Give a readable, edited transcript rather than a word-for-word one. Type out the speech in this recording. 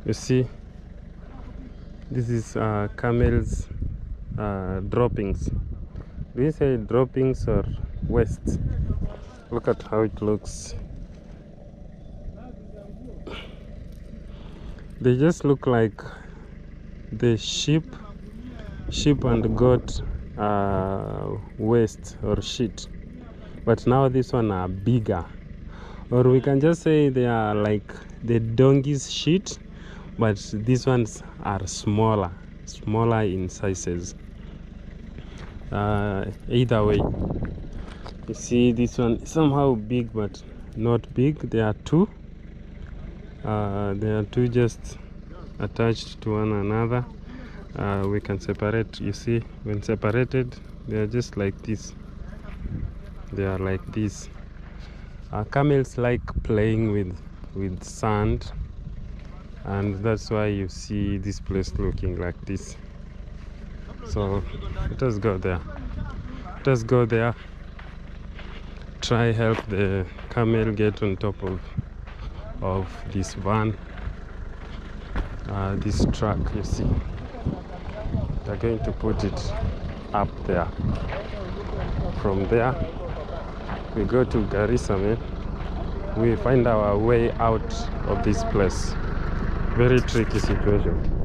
You see, this is Camel's droppings. Do you say droppings or waste? Look at how it looks. They just look like the sheep and goat waste or shit, but now this one are bigger, or we can just say they are like the donkey's shit, but these ones are smaller in sizes. Either way, you see this one is somehow big but not big. There are two just attached to one another. We can separate. You see, when separated they are just like this. They are like this. Camels like playing with sand, and that's why you see this place looking like this. So let us go there. Try help the camel get on top of this van, this truck. You see, they're going to put it up there. From there we go to Garissa, man. We find our way out of this place. Very tricky situation.